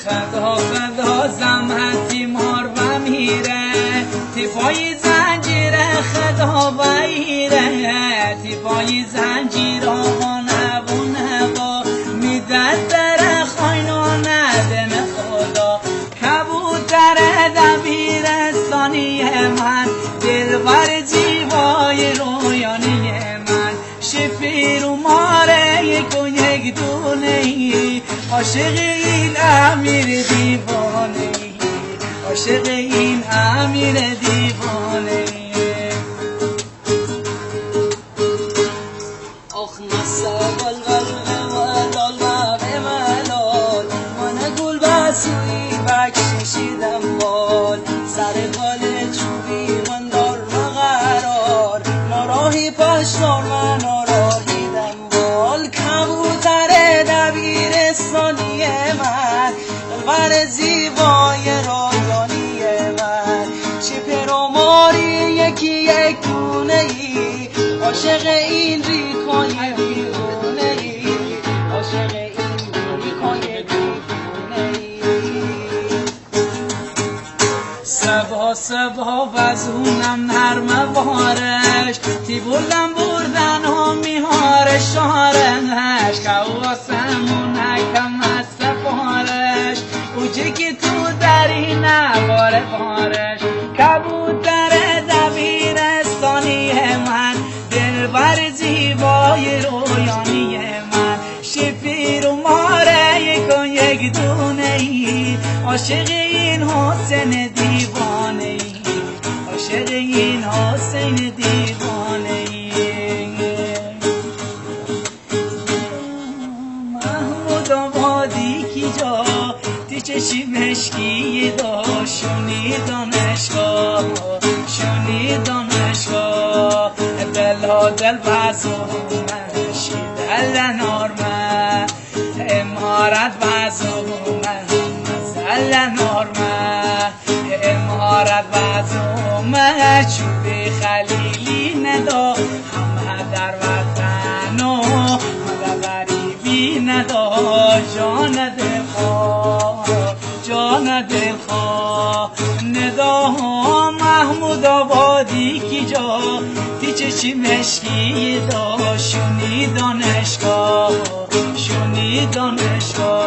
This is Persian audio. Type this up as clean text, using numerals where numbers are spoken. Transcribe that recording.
خدا خدا زمهتی مار و میره تی پای زنجیر خدا بایره تی پای زنجیر آقا نبو نبا میدد در خاینانه دم خدا کبوتر دبیرستانی من دلبر زیبای رویانی من شفیر و ماره یک و یک دونه ای عاشق این امیر دیوانه ای عاشق این امیر دیوانه ای آخ نصب القلب والالب ملال من گل بسوی بکشیدم بال سر گل چوبی من دار مقرار ناراهی پشتار من ناراهیدم بال کبوتر دبیرستانی من دلبر زیبای رایانی من چپر و ماری یکی یک دونه ای عاشق این ریکای دیوونه ای عاشق این ریکای دیوونه ای سبا سبا وزونم نرم بارش تی بردن و میهار شارش که واسمون حکم از سفارش اوچه که تو داری نباره بارش کبوتر دبیرستانی من دلبر زیبای رویانی من شفیر و ماره یک و یک دونه ای عاشق این حسین دیوانه ای عاشق این حسین دیوانه ای محمود آبادی کی جا تی چشی مشکی داشونی دانشگاه شونی دانشگاه بلا دل بازو منشی دل نارمه امارت بازو من زل نارمه امارت بازو من چوبی خلیلی ندا همه در وطن و مده غریبی ندا جان دلخواه جان دلخواه ندا محمود آبادی کی جا تی چشی مشکی داشونی دانشگاه شونی دانشگاه